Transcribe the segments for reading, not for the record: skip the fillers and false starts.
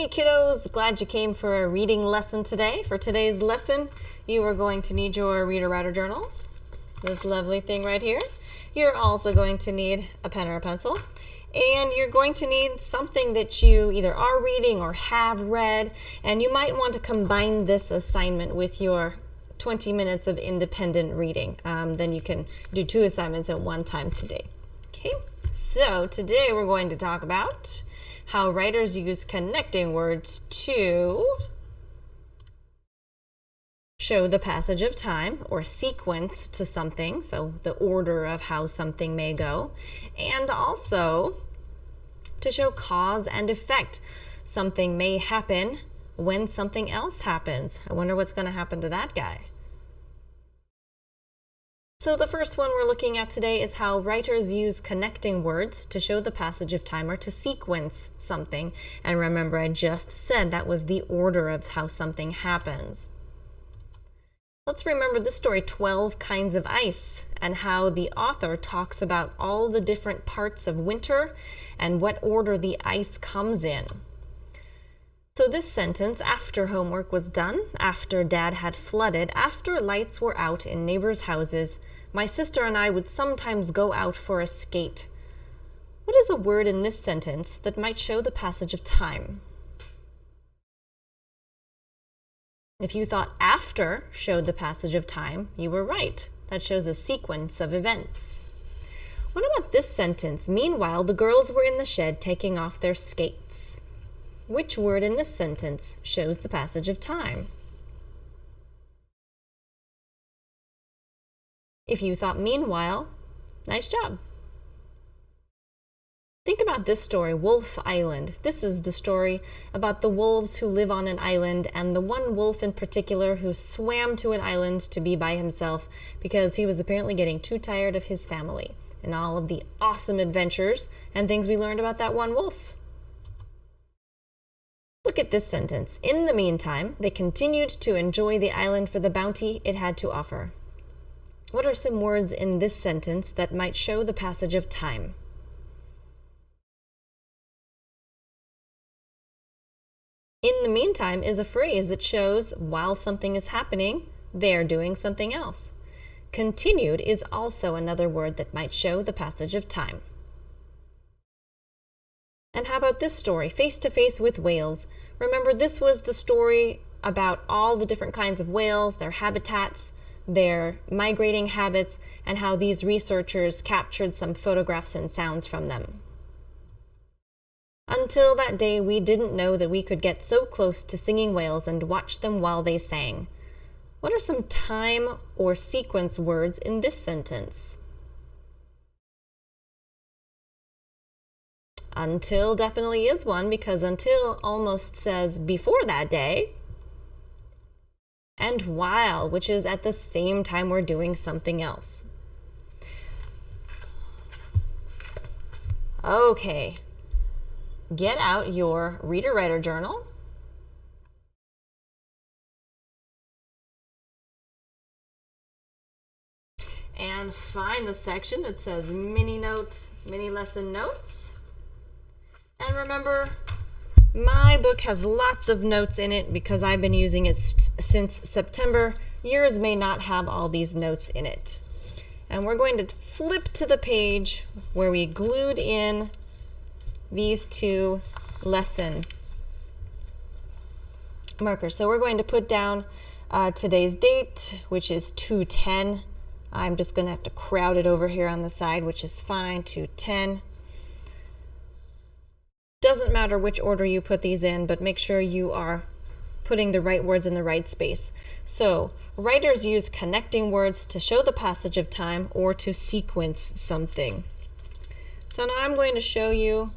Hey kiddos, glad you came for a reading lesson today. For today's lesson, you are going to need your Reader Writer Journal, this lovely thing right here. You're also going to need a pen or a pencil, and you're going to need something that you either are reading or have read, and you might want to combine this assignment with your 20 minutes of independent reading. Then you can do 2 assignments at one time today. Okay, so today we're going to talk about how writers use connecting words to show the passage of time or sequence to something, so the order of how something may go, and also to show cause and effect. Something may happen when something else happens. I wonder what's going to happen to that guy. So the first one we're looking at today is how writers use connecting words to show the passage of time or to sequence something. And remember, I just said that was the order of how something happens. Let's remember the story 12 Kinds of Ice and how the author talks about all the different parts of winter and what order the ice comes in. So this sentence, after homework was done, after Dad had flooded, after lights were out in neighbors' houses, my sister and I would sometimes go out for a skate. What is a word in this sentence that might show the passage of time? If you thought after showed the passage of time, you were right. That shows a sequence of events. What about this sentence? Meanwhile, the girls were in the shed taking off their skates. Which word in this sentence shows the passage of time? If you thought meanwhile, nice job. Think about this story, Wolf Island. This is the story about the wolves who live on an island, and the one wolf in particular who swam to an island to be by himself because he was apparently getting too tired of his family and all of the awesome adventures and things we learned about that one wolf. Look at this sentence. In the meantime, they continued to enjoy the island for the bounty it had to offer. What are some words in this sentence that might show the passage of time? In the meantime is a phrase that shows while something is happening, they're doing something else. Continued is also another word that might show the passage of time. And how about this story, Face to Face with Whales? Remember, this was the story about all the different kinds of whales, their habitats, their migrating habits, and how these researchers captured some photographs and sounds from them. Until that day, we didn't know that we could get so close to singing whales and watch them while they sang. What are some time or sequence words in this sentence? Until definitely is one, because until almost says before that day. And while, which is at the same time we're doing something else. Okay, get out your Reader Writer Journal. And find the section that says mini notes, mini lesson notes. And remember, my book has lots of notes in it because I've been using it since September. Yours may not have all these notes in it. And we're going to flip to the page where we glued in these 2 lesson markers. So we're going to put down today's date, which is 2/10. I'm just going to have to crowd it over here on the side, which is fine, 2/10. Doesn't matter which order you put these in, but make sure you are putting the right words in the right space. So, writers use connecting words to show the passage of time or to sequence something. So now I'm going to show you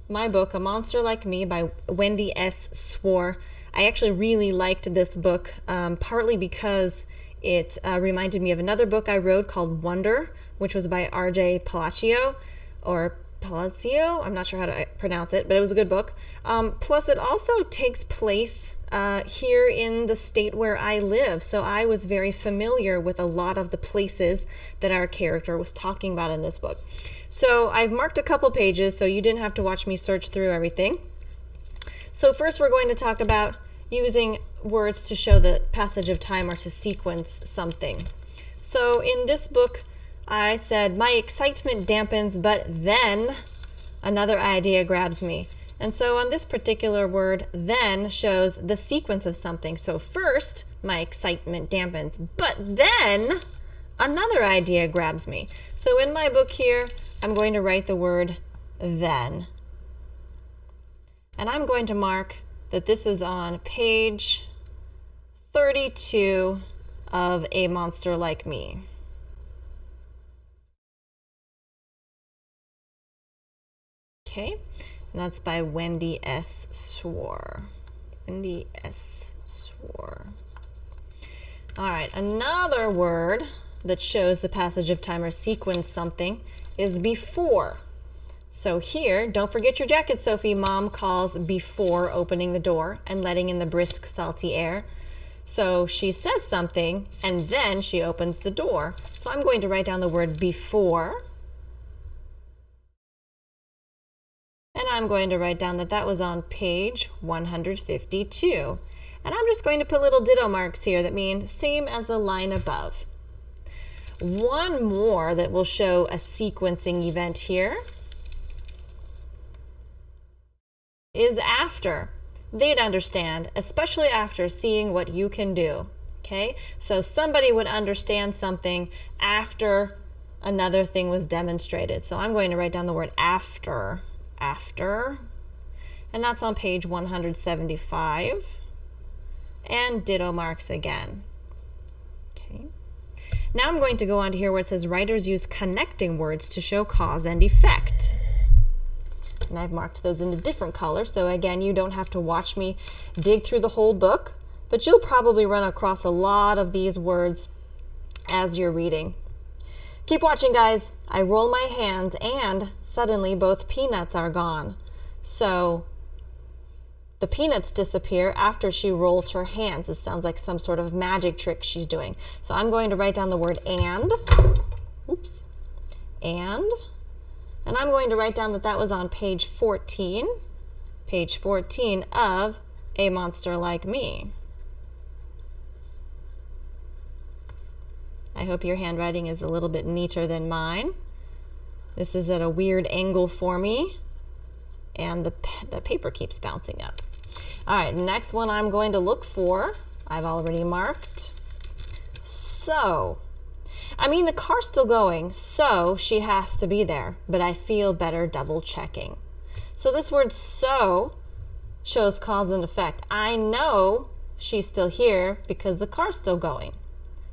my book, A Monster Like Me by Wendy S. Swore. I actually really liked this book, partly because it reminded me of another book I wrote called Wonder, which was by R.J. Palacio, or Palacio, I'm not sure how to pronounce it, but it was a good book. Plus, it also takes place here in the state where I live, so I was very familiar with a lot of the places that our character was talking about in this book. So I've marked a couple pages, so you didn't have to watch me search through everything. So first we're going to talk about using words to show the passage of time or to sequence something. So in this book, I said, my excitement dampens, but then another idea grabs me. And so on this particular word, then shows the sequence of something. So first, my excitement dampens, but then another idea grabs me. So in my book here, I'm going to write the word then. And I'm going to mark that this is on page 32 of A Monster Like Me. Okay, and that's by Wendy S. Swore. Wendy S. Swore. All right, another word that shows the passage of time or sequence something is before. So here, don't forget your jacket, Sophie. Mom calls before opening the door and letting in the brisk, salty air. So she says something, and then she opens the door. So I'm going to write down the word before. And I'm going to write down that that was on page 152. And I'm just going to put little ditto marks here that mean same as the line above. One more that will show a sequencing event here is after. They'd understand, especially after seeing what you can do. Okay? So somebody would understand something after another thing was demonstrated. So I'm going to write down the word after. After. And that's on page 175. And ditto marks again. Okay. Now I'm going to go on to here where it says writers use connecting words to show cause and effect. And I've marked those in a different color, so again, you don't have to watch me dig through the whole book, but you'll probably run across a lot of these words as you're reading. Keep watching, guys. I roll my hands, and suddenly both peanuts are gone. So the peanuts disappear after she rolls her hands. This sounds like some sort of magic trick she's doing. So I'm going to write down the word and. Oops. And I'm going to write down that that was on page 14 of A Monster Like Me. I hope your handwriting is a little bit neater than mine. This is at a weird angle for me, and the paper keeps bouncing up. All right, next one I'm going to look for, I've already marked. So. I mean, the car's still going, so she has to be there, but I feel better double checking. So this word so shows cause and effect. I know she's still here because the car's still going.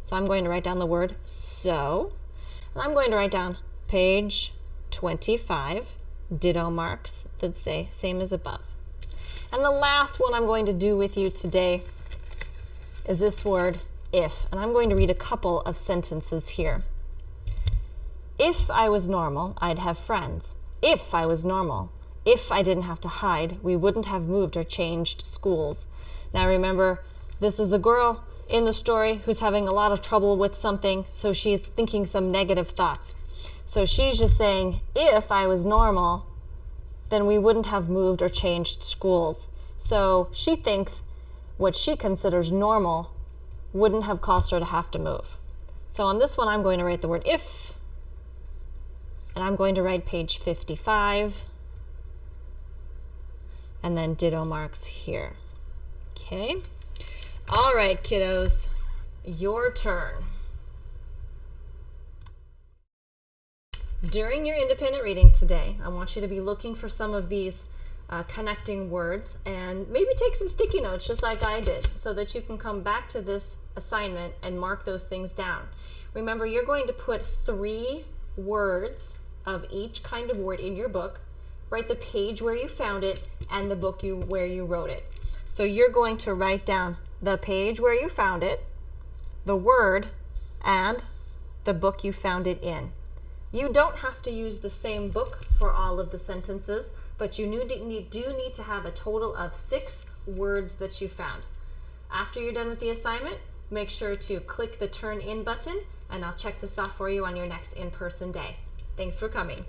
So I'm going to write down the word so, and I'm going to write down page 25, ditto marks that say same as above. And the last one I'm going to do with you today is this word if, and I'm going to read a couple of sentences here. If I was normal, I'd have friends. If I was normal, if I didn't have to hide, we wouldn't have moved or changed schools. Now remember, this is a girl in the story who's having a lot of trouble with something, so she's thinking some negative thoughts. So she's just saying, if I was normal, then we wouldn't have moved or changed schools. So she thinks what she considers normal wouldn't have caused her to have to move. So on this one, I'm going to write the word if, and I'm going to write page 55, and then ditto marks here. Okay. All right, kiddos, your turn. During your independent reading today, I want you to be looking for some of these connecting words, and maybe take some sticky notes just like I did so that you can come back to this assignment and mark those things down. Remember, you're going to put 3 words of each kind of word in your book. Write the page where you found it and the book where you wrote it. So you're going to write down the page where you found it, the word, and the book you found it in. You don't have to use the same book for all of the sentences, but you do need to have a total of 6 words that you found. After you're done with the assignment, make sure to click the Turn In button, and I'll check this off for you on your next in-person day. Thanks for coming.